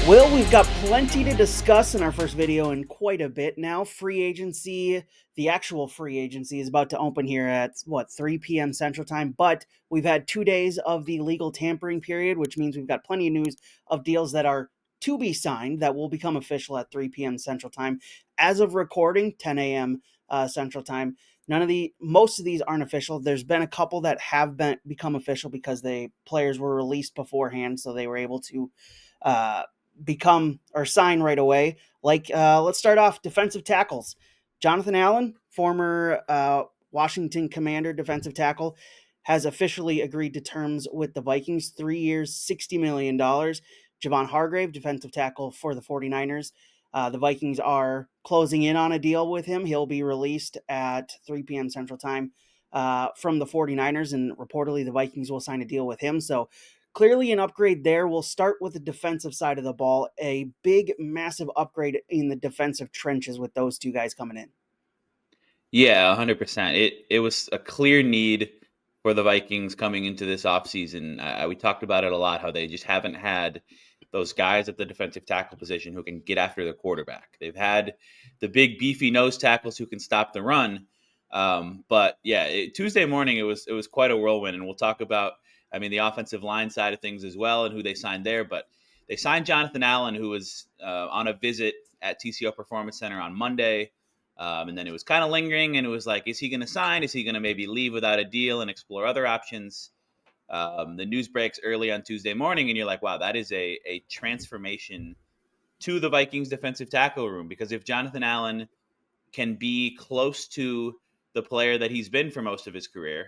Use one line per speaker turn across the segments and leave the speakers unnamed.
Will, we've got plenty to discuss in our first video in quite a bit now. Free agency, the actual free agency is about to open here at 3 p.m. Central Time, but we've had 2 days of the legal tampering period, which means we've got plenty of news of deals that are to be signed that will become official at 3 p.m. Central Time. As of recording, 10 a.m. Central Time. Most of these aren't official. There's been a couple that have become official because the players were released beforehand, so they were able to uh, become or sign right away. Let's start off defensive tackles. Jonathan Allen, former Washington Commander defensive tackle, has officially agreed to terms with the Vikings, 3 years, $60 million. Javon Hargrave, defensive tackle for the 49ers. The Vikings are closing in on a deal with him. He'll be released at 3 p.m. Central Time from the 49ers, and reportedly the Vikings will sign a deal with him. So clearly an upgrade there. We'll start with the defensive side of the ball. A big, massive upgrade in the defensive trenches with those two guys coming in.
Yeah, 100%. It was a clear need for the Vikings coming into this offseason. We talked about it a lot, how they just haven't had those guys at the defensive tackle position who can get after the quarterback. They've had the big beefy nose tackles who can stop the run. But yeah, Tuesday morning it was quite a whirlwind, and we'll talk about the offensive line side of things as well and who they signed there. But they signed Jonathan Allen, who was on a visit at TCO Performance Center on Monday. And then it was kind of lingering, and it was like, is he going to sign? Is he going to maybe leave without a deal and explore other options? The news breaks early on Tuesday morning, and you're like, wow, that is a transformation to the Vikings defensive tackle room. Because if Jonathan Allen can be close to the player that he's been for most of his career,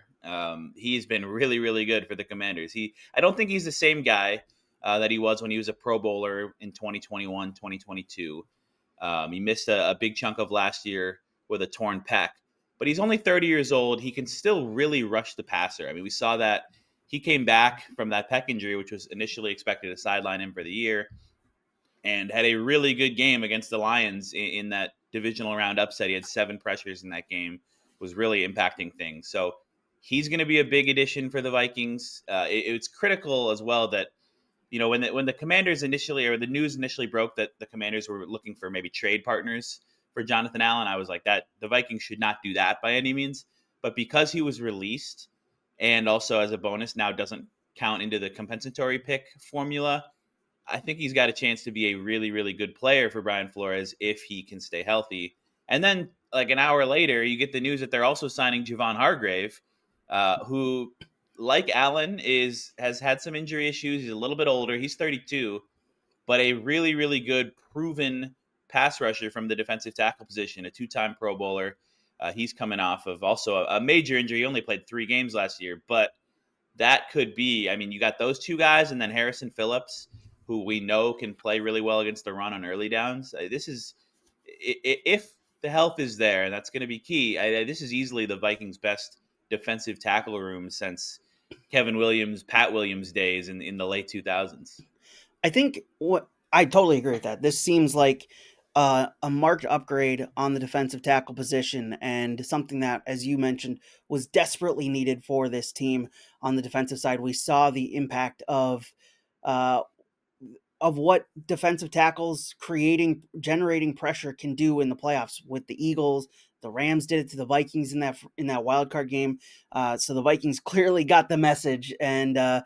he's been really, really good for the Commanders. I don't think he's the same guy that he was when he was a Pro Bowler in 2021, 2022. He missed a big chunk of last year with a torn pec, but he's only 30 years old. He can still really rush the passer. We saw that he came back from that pec injury, which was initially expected to sideline him for the year, and had a really good game against the Lions in that divisional round upset. He had 7 pressures in that game, was really impacting things. So he's going to be a big addition for the Vikings. It's critical as well that when the Commanders initially, or the news initially broke that the Commanders were looking for maybe trade partners for Jonathan Allen, I was like, that the Vikings should not do that by any means. But because he was released, and also as a bonus now doesn't count into the compensatory pick formula, I think he's got a chance to be a really, really good player for Brian Flores if he can stay healthy. And then, like an hour later, you get the news that they're also signing Javon Hargrave, who, like Allen, has had some injury issues. He's a little bit older. He's 32, but a really, really good, proven pass rusher from the defensive tackle position, a 2-time Pro Bowler. He's coming off of also a major injury. He only played 3 games last year, but that could be, you got those two guys, and then Harrison Phillips, who we know can play really well against the run on early downs. This is, if the health is there, and that's going to be key, this is easily the Vikings' best defensive tackle room since Kevin Williams, Pat Williams days in the late 2000s.
I totally agree with that. This seems like a marked upgrade on the defensive tackle position, and something that, as you mentioned, was desperately needed for this team on the defensive side. We saw the impact uh, of what defensive tackles generating pressure can do in the playoffs with the Eagles. The Rams did it to the Vikings in that wild card game. So the Vikings clearly got the message and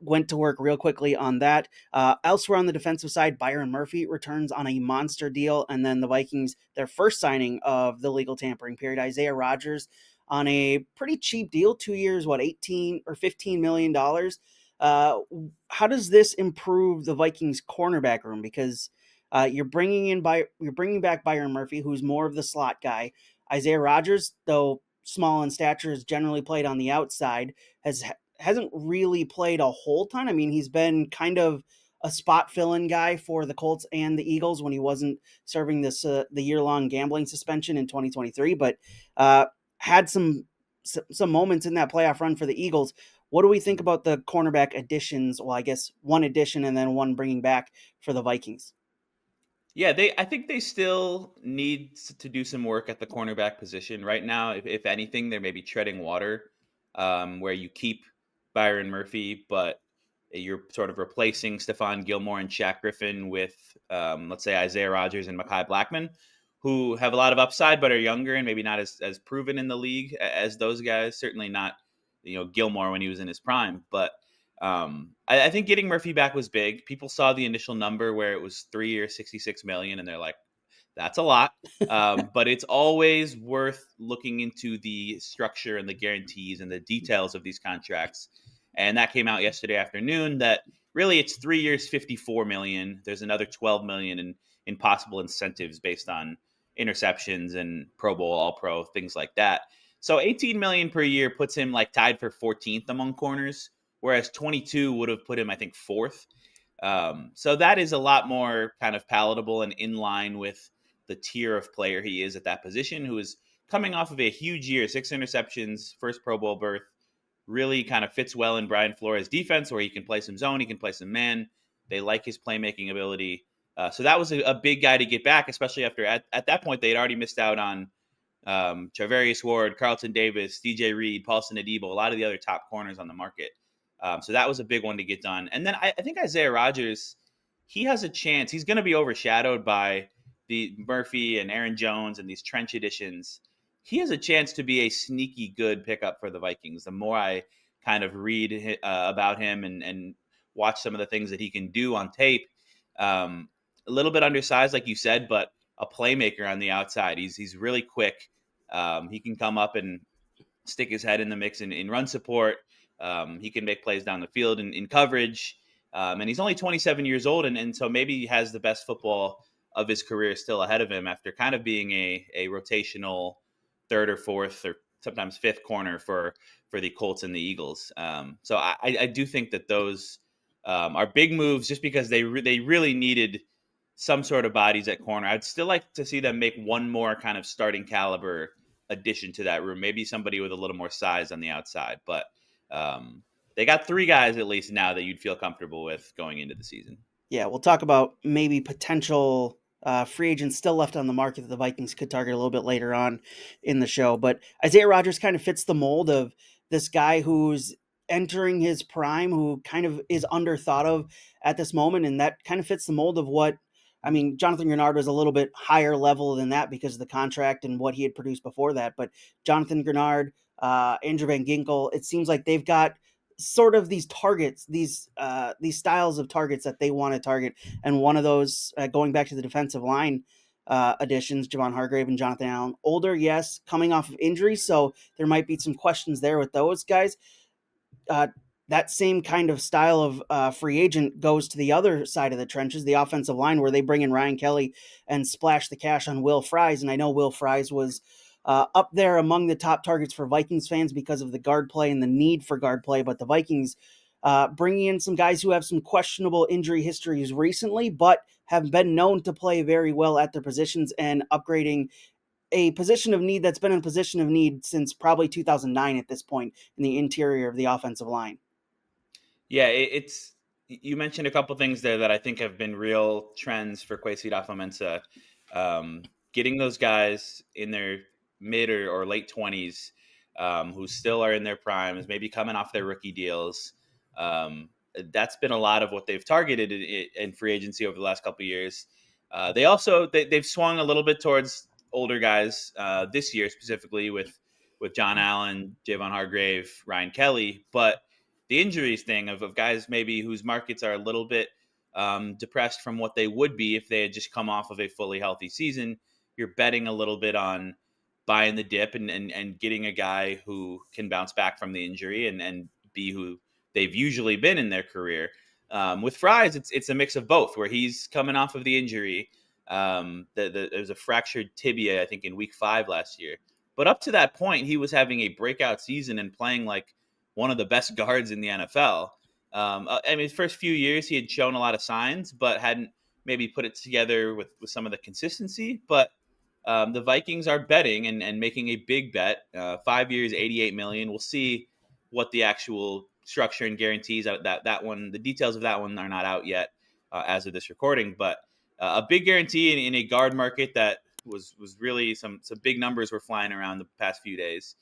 went to work real quickly on that. Elsewhere on the defensive side, Byron Murphy returns on a monster deal, and then the Vikings, their first signing of the legal tampering period, Isaiah Rodgers, on a pretty cheap deal, 2 years, 18 or $15 million. Uh, how does this improve the Vikings cornerback room? Because you're bringing back Byron Murphy, who's more of the slot guy. Isaiah Rodgers, though small in stature, has generally played on the outside. Hasn't really played a whole ton. He's been kind of a spot fill-in guy for the Colts and the Eagles when he wasn't serving the year-long gambling suspension in 2023, but had some moments in that playoff run for the Eagles. What do we think about the cornerback additions? Well, I guess one addition and then one bringing back for the Vikings.
Yeah, I think they still need to do some work at the cornerback position right now. If anything, they're maybe treading water, where you keep Byron Murphy, but You're sort of replacing Stephon Gilmore and Shaq Griffin with, let's say, Isaiah Rodgers and Mekhi Blackman, who have a lot of upside but are younger and maybe not as proven in the league as those guys. Certainly not, Gilmore when he was in his prime. But I think getting Murphy back was big. People saw the initial number where it was 3 years, 66 million, and they're like, that's a lot. But it's always worth looking into the structure and the guarantees and the details of these contracts. And that came out yesterday afternoon that really it's 3 years, 54 million. There's another 12 million in possible incentives based on interceptions and Pro Bowl, All Pro, things like that. So 18 million per year puts him like tied for 14th among corners, whereas 22 would have put him, I think, fourth. So that is a lot more kind of palatable and in line with the tier of player he is at that position, who is coming off of a huge year, 6 interceptions, first Pro Bowl berth, really kind of fits well in Brian Flores' defense where he can play some zone, he can play some man. They like his playmaking ability. So that was a big guy to get back, especially after at that point they had already missed out on Charvarius Ward, Carlton Davis, DJ Reed, Paulson Adebo, a lot of the other top corners on the market. So that was a big one to get done. And then I think Isaiah Rodgers, he has a chance. He's going to be overshadowed by the Murphy and Aaron Jones and these trench additions. He has a chance to be a sneaky good pickup for the Vikings. The more I kind of read about him and watch some of the things that he can do on tape, a little bit undersized, like you said, but a playmaker on the outside. He's really quick. He can come up and stick his head in the mix in run support. He can make plays down the field in coverage. And he's only 27 years old, and so maybe he has the best football of his career still ahead of him after kind of being a rotational third or fourth or sometimes fifth corner for the Colts and the Eagles. So I do think that those are big moves just because they really needed some sort of bodies at corner. I'd still like to see them make one more kind of starting caliber addition to that room. Maybe somebody with a little more size on the outside, but um, they got three guys at least now that you'd feel comfortable with going into the season.
Yeah, we'll talk about maybe potential free agents still left on the market that the Vikings could target a little bit later on in the show. But Isaiah Rodgers kind of fits the mold of this guy who's entering his prime, who kind of is underthought of at this moment. And that kind of fits the mold of what, I mean, Jonathan Grenard was a little bit higher level than that because of the contract and what he had produced before that. But Jonathan Grenard, Andrew Van Ginkel, it seems like they've got sort of these targets, these styles of targets that they want to target, and one of those, going back to the defensive line additions, Javon Hargrave and Jonathan Allen, older, yes, coming off of injury, so there might be some questions there with those guys. uh, that same kind of style of free agent goes to the other side of the trenches, the offensive line, where they bring in Ryan Kelly and splash the cash on Will Fries. And I know Will Fries was up there among the top targets for Vikings fans because of the guard play and the need for guard play. But the Vikings bringing in some guys who have some questionable injury histories recently, but have been known to play very well at their positions, and upgrading a position of need that's been in a position of need since probably 2009 at this point in the interior of the offensive line.
Yeah, it's you mentioned a couple things there that I think have been real trends for Kwesi Fomensa. Getting those guys in their mid or late 20s who still are in their primes, maybe coming off their rookie deals. That's been a lot of what they've targeted in free agency over the last couple of years. They've swung a little bit towards older guys this year, specifically with John Allen, Javon Hargrave, Ryan Kelly, but the injuries thing of guys maybe whose markets are a little bit depressed from what they would be if they had just come off of a fully healthy season. You're betting a little bit on buying the dip and getting a guy who can bounce back from the injury and be who they've usually been in their career. With Fries, it's a mix of both, where he's coming off of the injury. There was a fractured tibia, I think, in week 5 last year. But up to that point, he was having a breakout season and playing like one of the best guards in the NFL. I mean, his first few years, he had shown a lot of signs, but hadn't maybe put it together with some of the consistency. But the Vikings are betting and making a big bet. 5 years, 88 million. We'll see what the actual structure and guarantees that one. The details of that one are not out yet as of this recording, but a big guarantee in a guard market that was really some big numbers were flying around the past few days.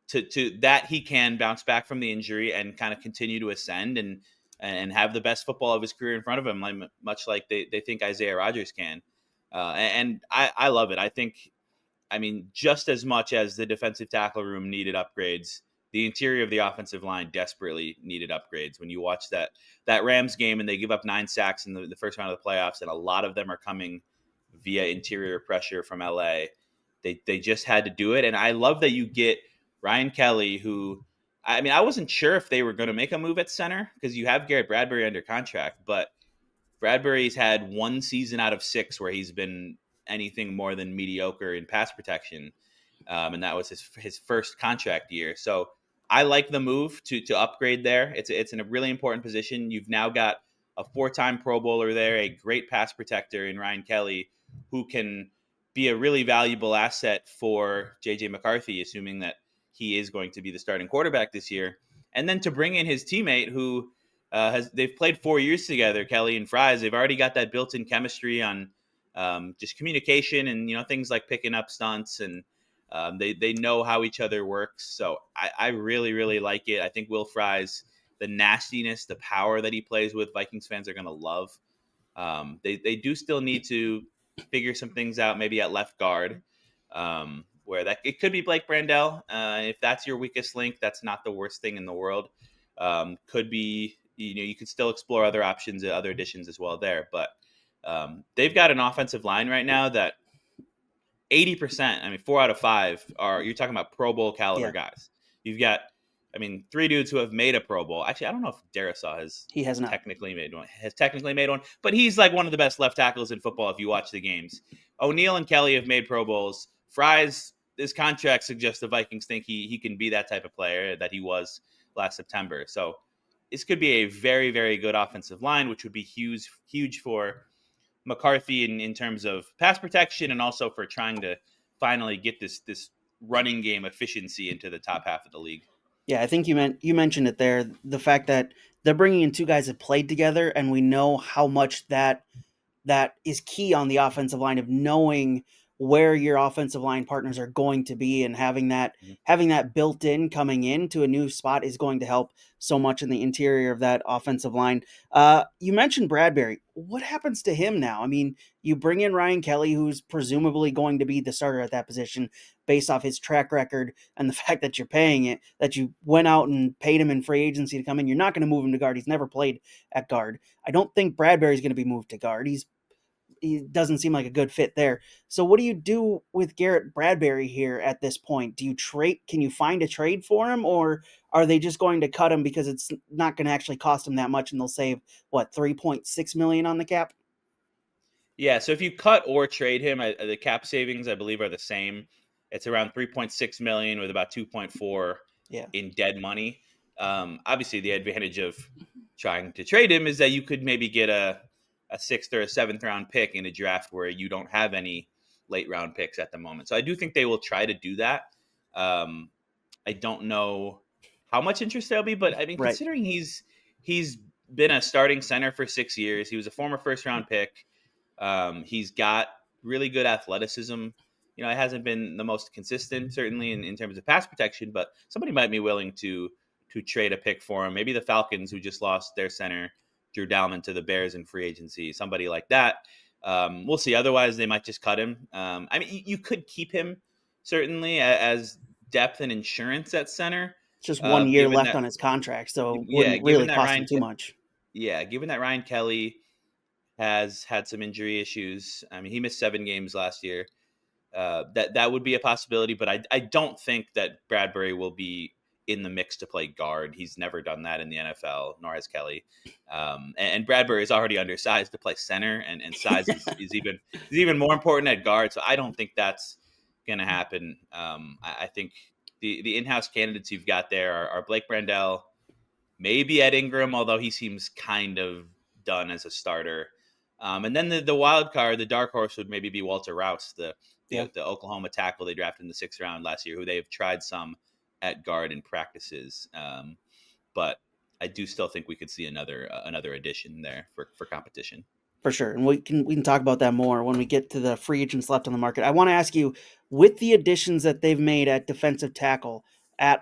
to that he can bounce back from the injury and kind of continue to ascend and have the best football of his career in front of him, like, much like they think Isaiah Rodgers can. And I love it. I think, I mean, just as much as the defensive tackle room needed upgrades, the interior of the offensive line desperately needed upgrades. When you watch that Rams game and they give up 9 sacks in the first round of the playoffs, and a lot of them are coming via interior pressure from LA, they just had to do it. And I love that you get Ryan Kelly, who, I mean, I wasn't sure if they were going to make a move at center because you have Garrett Bradbury under contract, but Bradbury's had 1 season out of 6 where he's been anything more than mediocre in pass protection, and that was his first contract year. So I like the move to upgrade there. It's in a really important position. You've now got a 4-time Pro Bowler there, a great pass protector in Ryan Kelly, who can be a really valuable asset for JJ McCarthy, assuming that he is going to be the starting quarterback this year. And then to bring in his teammate, who they've played 4 years together, Kelly and Fries. They've already got that built-in chemistry on just communication and things like picking up stunts, and they know how each other works. So I really really like it. I think Will Fries, the nastiness, the power that he plays with, Vikings fans are going to love. They do still need to figure some things out, maybe at left guard, where that it could be Blake Brandel. If that's your weakest link, that's not the worst thing in the world. Could be, you could still explore other options, other additions as well there. But they've got an offensive line right now that 80%, I mean, 4 out of 5 are, you're talking about Pro Bowl caliber
Yeah,
guys. You've got, I mean, 3 dudes who have made a Pro Bowl. Actually, I don't know if Darisaw
he has not.
technically made one, but he's like one of the best left tackles in football if you watch the games. O'Neal and Kelly have made Pro Bowls. Fries, his contract suggests the Vikings think he can be that type of player that he was last September. So this could be a very, very good offensive line, which would be huge for McCarthy in terms of pass protection, and also for trying to finally get this running game efficiency into the top half of the league.
Yeah, I think you mentioned it there. The fact that they're bringing in two guys that played together, and we know how much that is key on the offensive line, of knowing where your offensive line partners are going to be, and having that built in coming into a new spot is going to help so much in the interior of that offensive line. You mentioned Bradbury. What happens to him now? I mean, you bring in Ryan Kelly, who's presumably going to be the starter at that position based off his track record and the fact that you're paying it, that you went out and paid him in free agency to come in. You're not going to move him to guard. He's never played at guard. I don't think Bradbury's going to be moved to guard. He doesn't seem like a good fit there. So what do you do with Garrett Bradbury here at this point? Do you trade? Can you find a trade for him, or are they just going to cut him because it's not going to actually cost him that much, and they'll save what, 3.6 million on the cap?
Yeah, so if you cut or trade him, the cap savings I believe are the same. It's around 3.6 million with about 2.4
Yeah,
in dead money. Obviously, the advantage of trying to trade him is that you could maybe get a 6th or a 7th round pick in a draft where you don't have any late round picks at the moment. So I do think they will try to do that. Um, I don't know how much interest there'll be, but I mean,
right.
considering he's been a starting center for 6 years, he was a former first round pick. He's got really good athleticism. It hasn't been the most consistent, certainly in terms of pass protection, but somebody might be willing to trade a pick for him. Maybe the Falcons, who just lost their center, Drew Dalman, to the Bears in free agency, somebody like that. We'll see. Otherwise, they might just cut him. I mean, you could keep him certainly as depth and insurance at center,
It's just 1 year
given
left
that,
on his contract, so it
yeah,
wouldn't really cost him too much.
Given that Ryan Kelly has had some injury issues. I mean, he missed 7 games last year. That would be a possibility, but I don't think that Bradbury will be in the mix to play guard. He's never done that in the NFL, nor has Kelly. And Bradbury is already undersized to play center, and size is even more important at guard. So I don't think that's going to happen. I think the in-house candidates you've got there are Blake Brandel, maybe Ed Ingram, although he seems kind of done as a starter. And then the wild card, the dark horse, would maybe be Walter Rouse, the,
Yeah,
the the Oklahoma tackle they drafted in the 6th round last year, who they've tried some at guard in practices. But I do still think we could see another addition there for competition.
for sure. And we can talk about that more when we get to the free agents left on the market. I want to ask you, with the additions that they've made at defensive tackle, at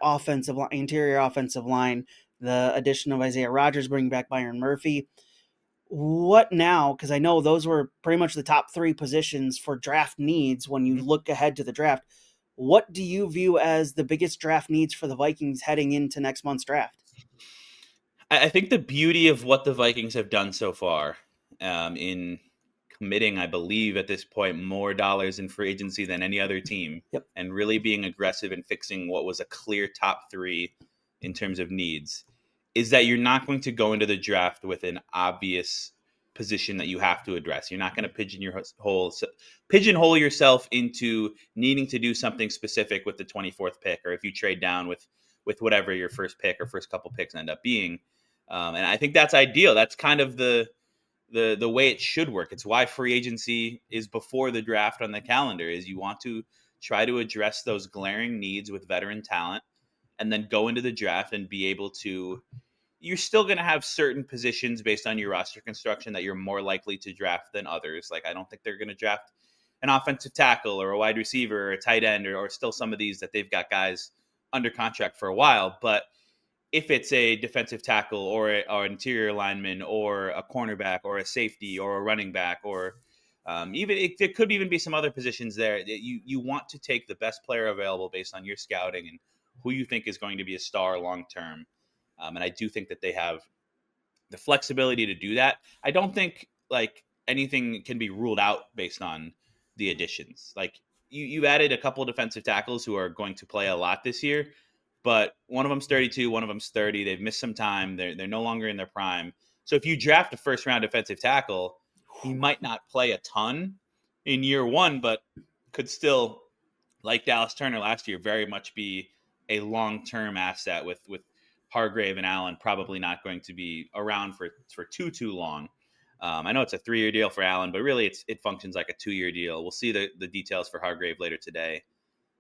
interior offensive line, the addition of Isaiah Rodgers, bringing back Byron Murphy. What now? Because I know those were pretty much the top three positions for draft needs when you
Mhm.
look ahead to the draft. What do you view as the biggest draft needs for the Vikings heading into next month's draft?
I think the beauty of what the Vikings have done so far, in committing, I believe at this point, more dollars in free agency than any other team,
Yep.
and really being aggressive and fixing what was a clear top three in terms of needs, is that you're not going to go into the draft with an obvious position that you have to address. You're not going to pigeonhole yourself into needing to do something specific with the 24th pick, or if you trade down with whatever your first pick or first couple picks end up being. And I think that's ideal. That's kind of the way it should work. It's why free agency is before the draft on the calendar. Is you want to try to address those glaring needs with veteran talent, and then go into the draft and be able to. You're still going to have certain positions based on your roster construction that you're more likely to draft than others. Like, I don't think they're going to draft an offensive tackle or a wide receiver or a tight end, or still some of these that they've got guys under contract for a while. But if it's a defensive tackle or an interior lineman or a cornerback or a safety or a running back, or even there could even be some other positions there that you want to take the best player available based on your scouting and who you think is going to be a star long term. And I do think that they have the flexibility to do that. I don't think like anything can be ruled out based on the additions. Like you added a couple of defensive tackles who are going to play a lot this year, but one of them's 32, one of them's 30. They've missed some time. They're no longer in their prime. So if you draft a first round defensive tackle, he might not play a ton in year one, but could still, like Dallas Turner last year, very much be a long term asset with Hargrave and Allen probably not going to be around for too long. I know it's a 3-year deal for Allen, but really it functions like a 2-year deal. We'll see the details for Hargrave later today.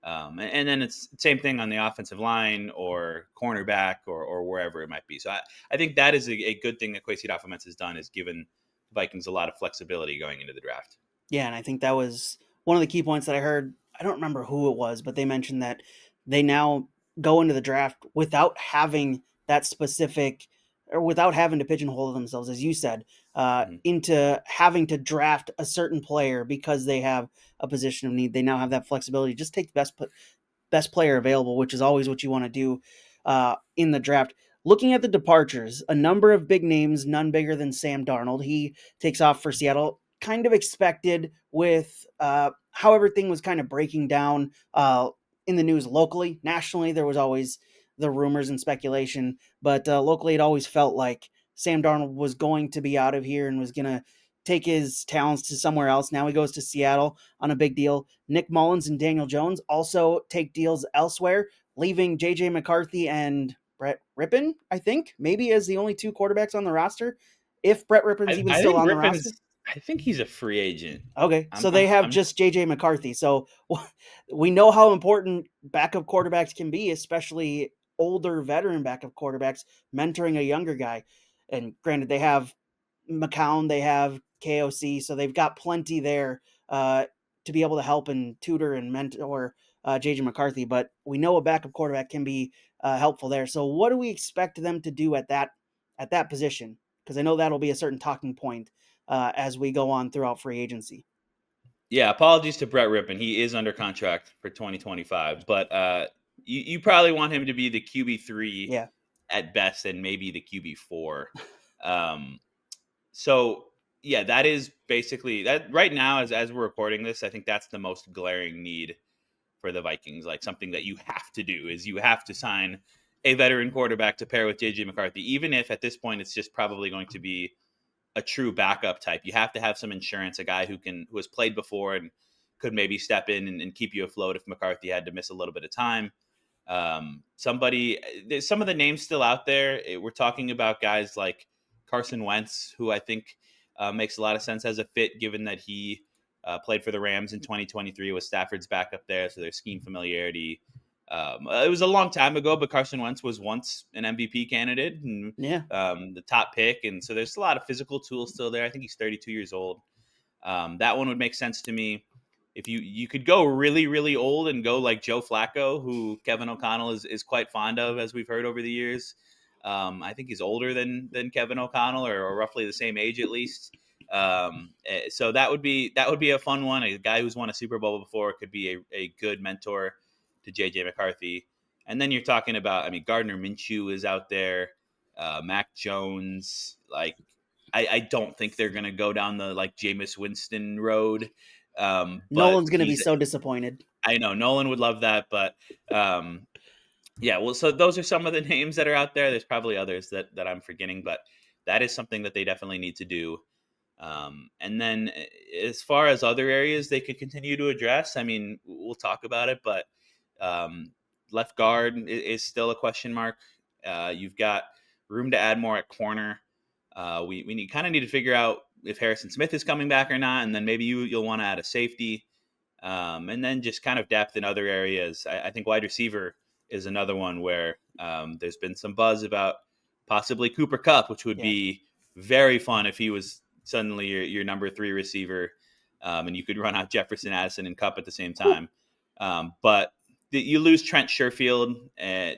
And then it's the same thing on the offensive line or cornerback or wherever it might be. So I think that is a good thing that Kwesi Adofo-Mensah has done, is given Vikings a lot of flexibility going into the draft.
Yeah, and I think that was one of the key points that I heard. I don't remember who it was, but they mentioned that they now go into the draft without having that specific, or without having to pigeonhole themselves, as you said,
Mhm.
into having to draft a certain player because they have a position of need. They now have that flexibility. Just take the best player available, which is always what you want to do in the draft. Looking at the departures, a number of big names, none bigger than Sam Darnold. He takes off for Seattle. Kind of expected with how everything was kind of breaking down in the news locally. Nationally, there was always the rumors and speculation, but locally, it always felt like Sam Darnold was going to be out of here and was going to take his talents to somewhere else. Now he goes to Seattle on a big deal. Nick Mullins and Daniel Jones also take deals elsewhere, leaving J.J. McCarthy and Brett Rippon, I think, maybe as the only two quarterbacks on the roster, if Brett Rippon's even
I
still
think
on the roster.
Rippon's. I think he's a free agent.
Okay,
I'm
so they
I'm
have
I'm
just J.J. McCarthy. So we know how important backup quarterbacks can be, especially older veteran backup quarterbacks mentoring a younger guy. And granted, they have McCown, they have KOC, so they've got plenty there to be able to help and tutor and mentor JJ McCarthy. But we know a backup quarterback can be helpful there. So what do we expect them to do at that position? Because I know that'll be a certain talking point as we go on throughout free agency.
Yeah, apologies to Brett Rippon. He is under contract for 2025, but you probably want him to be the QB3
Yeah,
at best, and maybe the QB4. Um, so yeah, that is basically that right now. As we're recording this, I think that's the most glaring need for the Vikings. Like, something that you have to do is you have to sign a veteran quarterback to pair with JJ McCarthy, even if at this point it's just probably going to be a true backup type. You have to have some insurance, a guy who has played before and could maybe step in and keep you afloat if McCarthy had to miss a little bit of time. There's some of the names still out there. We're talking about guys like Carson Wentz, who I think makes a lot of sense as a fit, given that he played for the Rams in 2023, was Stafford's backup there, so there's scheme familiarity. It was a long time ago, but Carson Wentz was once an MVP candidate and
yeah,
the top pick, and so there's a lot of physical tools still there. I think he's 32 years old. That one would make sense to me. if you could go really really old and go like Joe Flacco, who Kevin O'Connell is quite fond of, as we've heard over the years. I think he's older than Kevin O'Connell, or roughly the same age at least. So that would be a fun one. A guy who's won a Super Bowl before could be a good mentor to JJ McCarthy. And then you're talking about, I mean, Gardner Minshew is out there, Mac Jones. Like, I don't think they're going to go down the like Jameis Winston road. But
Nolan's going to be so disappointed.
I know Nolan would love that, but um, yeah, well, so those are some of the names that are out there. There's probably others that I'm forgetting, but that is something that they definitely need to do. And then as far as other areas they could continue to address, I mean, we'll talk about it, but um, left guard is still a question mark. You've got room to add more at corner. We need to figure out if Harrison Smith is coming back or not, and then maybe you'll want to add a safety. And then just kind of depth in other areas. I think wide receiver is another one where there's been some buzz about possibly Cooper Kupp, which would
Yeah.
be very fun if he was suddenly your number three receiver, and you could run out Jefferson, Addison, and Kupp at the same time. But you lose Trent Sherfield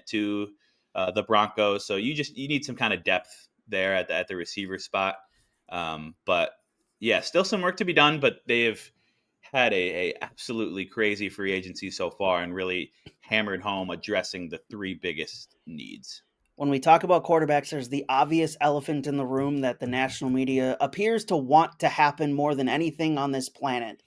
to the Broncos, so you need some kind of depth there at the receiver spot. But yeah, still some work to be done, but they have had a absolutely crazy free agency so far and really hammered home addressing the three biggest needs.
When we talk about quarterbacks, there's the obvious elephant in the room that the national media appears to want to happen more than anything on this planet.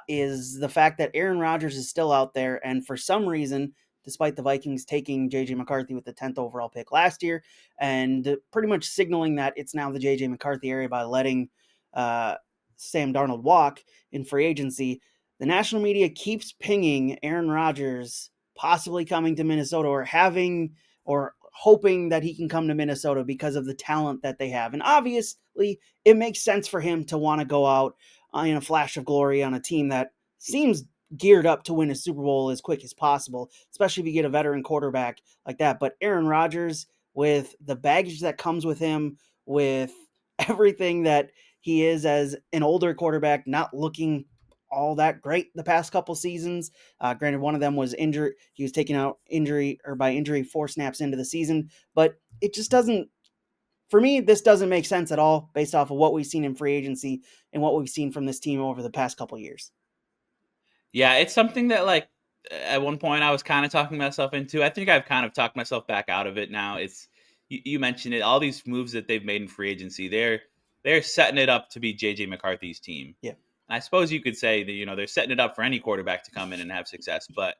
Is the fact that Aaron Rodgers is still out there, and for some reason, despite the Vikings taking JJ McCarthy with the 10th overall pick last year, and pretty much signaling that it's now the JJ McCarthy area by letting uh, Sam Darnold walk in free agency, the national media keeps pinging Aaron Rodgers possibly coming to Minnesota or having or hoping that he can come to Minnesota because of the talent that they have. And obviously, it makes sense for him to want to go out in a flash of glory on a team that seems geared up to win a Super Bowl as quick as possible, especially if you get a veteran quarterback like that. But Aaron Rodgers, with the baggage that comes with him, with everything that he is as an older quarterback, not looking all that great the past couple seasons. Granted, one of them was injured. He was taken out injury or by injury 4 snaps into the season, but it just doesn't. For me, this doesn't make sense at all based off of what we've seen in free agency and what we've seen from this team over the past couple years.
Yeah, it's something that like at one point I was kind of talking myself into. I think I've kind of talked myself back out of it now. It's you mentioned it, all these moves that they've made in free agency. They're setting it up to be JJ McCarthy's team.
Yeah,
I suppose you could say that they're setting it up for any quarterback to come in and have success, but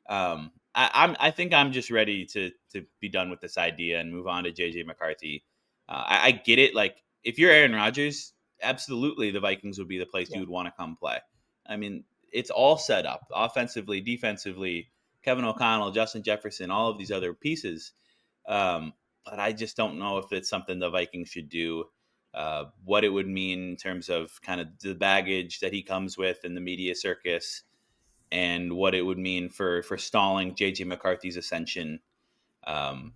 I think I'm just ready to be done with this idea and move on to JJ McCarthy. I get it. Like if you're Aaron Rodgers, absolutely the Vikings would be the place
yeah.
you would want to come play. I mean, it's all set up offensively, defensively. Kevin O'Connell, Justin Jefferson, all of these other pieces. But I just don't know if it's something the Vikings should do. What it would mean in terms of kind of the baggage that he comes with in the media circus, and what it would mean for stalling JJ McCarthy's ascension. Um,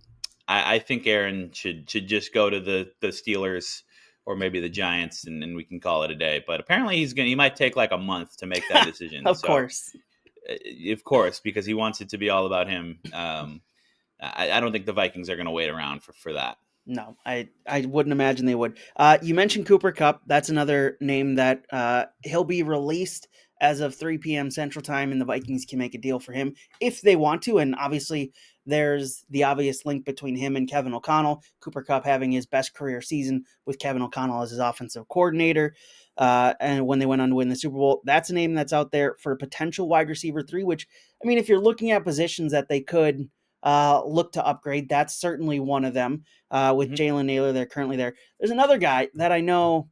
I think Aaron should just go to the Steelers or maybe the Giants, and we can call it a day. But apparently he might take like a month to make that decision.
Of
So
course.
of course, because he wants it to be all about him. I don't think the Vikings are going to wait around for that.
No, I wouldn't imagine they would. You mentioned Cooper Kupp. That's another name that he'll be released as of 3 p.m. Central Time, and the Vikings can make a deal for him if they want to. And obviously, there's the obvious link between him and Kevin O'Connell. Cooper Kupp having his best career season with Kevin O'Connell as his offensive coordinator. And when they went on to win the Super Bowl, that's a name that's out there for a potential wide receiver 3, which, I mean, if you're looking at positions that they could look to upgrade, that's certainly one of them. With
Mm-hmm.
Jalen Naylor, they're currently there. There's another guy that I know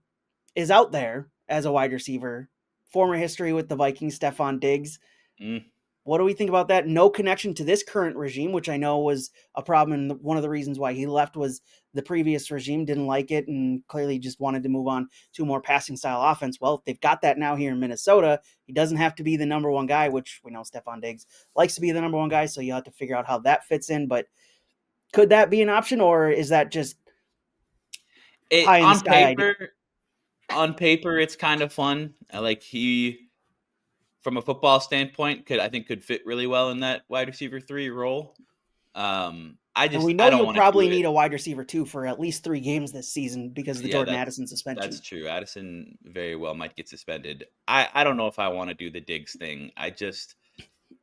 is out there as a wide receiver. Former history with the Vikings, Stephon Diggs.
Mm.
What do we think about that? No connection to this current regime, which I know was a problem. And one of the reasons why he left was the previous regime didn't like it and clearly just wanted to move on to a more passing style offense. Well, if they've got that now here in Minnesota, he doesn't have to be the number one guy, which we know Stephon Diggs likes to be the number one guy. So you have to figure out how that fits in. But could that be an option, or is that just
It
pie in the sky idea?
on paper, it's kind of fun. Like from a football standpoint, could fit really well in that wide receiver 3 role.
And we
I
know
don't
you'll
want to do
probably
it.
need a wide receiver too for at least 3 games this season because of the
Yeah,
Jordan Addison
that's
suspension.
true. Addison very well might get suspended. I don't know if I want to do the Diggs thing. I just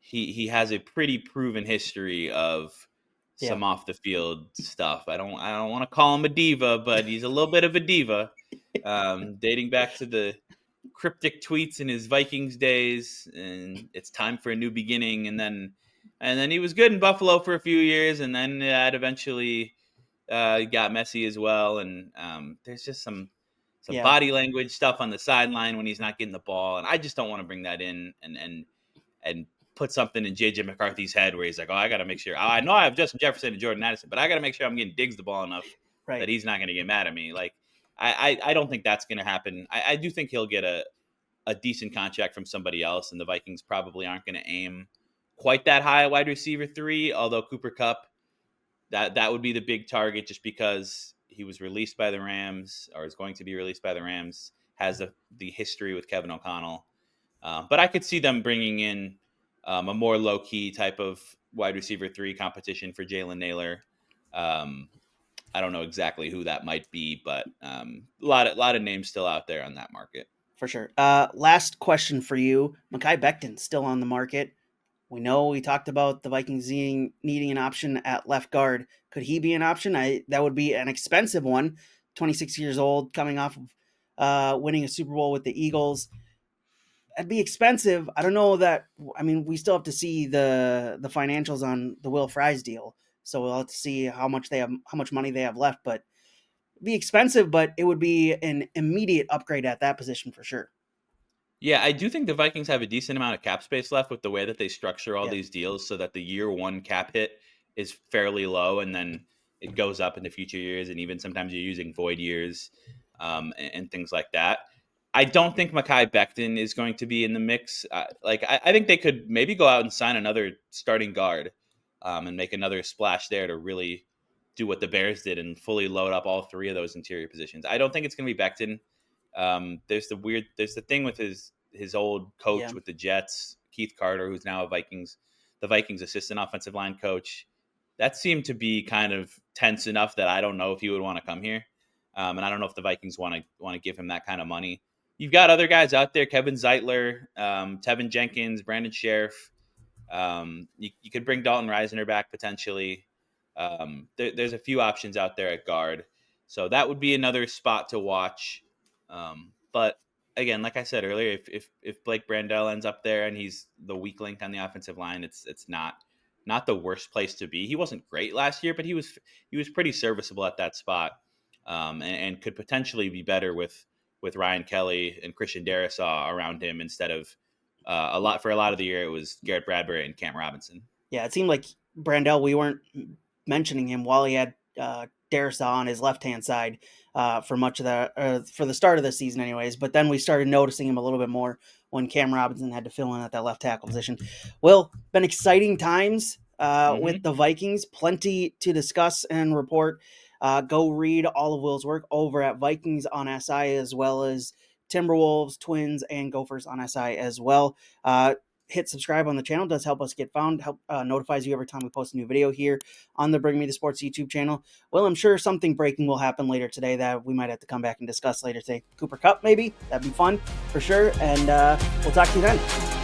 he has a pretty proven history of
Yeah,
some off the field stuff. I don't want to call him a diva, but he's a little bit of a diva, dating back to the cryptic tweets in his Vikings days, and it's time for a new beginning. And then he was good in Buffalo for a few years, and then that eventually got messy as well. And there's just some
yeah,
body language stuff on the sideline when he's not getting the ball, and I just don't want to bring that in and put something in JJ McCarthy's head where he's like, oh, I got to make sure. I know I have Justin Jefferson and Jordan Addison, but I got to make sure I'm getting Diggs the ball enough that
right,
he's not going to get mad at me. Like, I don't think that's going to happen. I do think he'll get a decent contract from somebody else, and the Vikings probably aren't going to aim quite that high wide receiver 3, although Cooper Kupp, that would be the big target just because he was released by the Rams or is going to be released by the Rams, has the history with Kevin O'Connell. But I could see them bringing in a more low key type of wide receiver 3 competition for Jalen Naylor. Um, I don't know exactly who that might be, but lot of names still out there on that market.
for sure. Last question for you. Mekhi Becton's still on the market. We know we talked about the Vikings needing an option at left guard. Could he be an option? That would be an expensive one. 26 years old, coming off of winning a Super Bowl with the Eagles. That'd be expensive. I don't know that. I mean, we still have to see the financials on the Will Fries deal, so we'll have to see how much money they have left. But it'd be expensive, but it would be an immediate upgrade at that position for sure.
Yeah, I do think the Vikings have a decent amount of cap space left with the way that they structure all
Yeah,
these deals so that the year one cap hit is fairly low and then it goes up in the future years. And even sometimes you're using void years and things like that. I don't think Mekhi Becton is going to be in the mix. I think they could maybe go out and sign another starting guard and make another splash there to really do what the Bears did and fully load up all 3 of those interior positions. I don't think it's going to be Becton. There's the thing with his old
yeah,
coach with the Jets, Keith Carter, who's now the Vikings assistant offensive line coach. That seemed to be kind of tense enough that I don't know if he would want to come here, and I don't know if the Vikings want to give him that kind of money. You've got other guys out there: Kevin Zeitler, Tevin Jenkins, Brandon Sheriff. You could bring Dalton Reisner back potentially. There's a few options out there at guard, so that would be another spot to watch. But again, like I said earlier, if Blake Brandel ends up there and he's the weak link on the offensive line, it's not the worst place to be. He wasn't great last year, but he was pretty serviceable at that spot, and could potentially be better with Ryan Kelly and Christian Darrisaw around him instead of for a lot of the year it was Garrett Bradbury and Cam Robinson.
yeah. It seemed like Brandel. We weren't mentioning him while he had Darrisaw on his left hand side for much of for the start of the season, anyways. But then we started noticing him a little bit more when Cam Robinson had to fill in at that left tackle position. Well, been exciting times with
Mm-hmm.
the Vikings. Plenty to discuss and report. Go read all of Will's work over at Vikings on SI, as well as Timberwolves, Twins, and Gophers on SI as well. Hit subscribe on the channel. It does help us get found. Help notifies you every time we post a new video here on the Bring Me the Sports YouTube channel. Well, I'm sure something breaking will happen later today that we might have to come back and discuss later today. Cooper Kupp, maybe. That'd be fun for sure. And we'll talk to you then.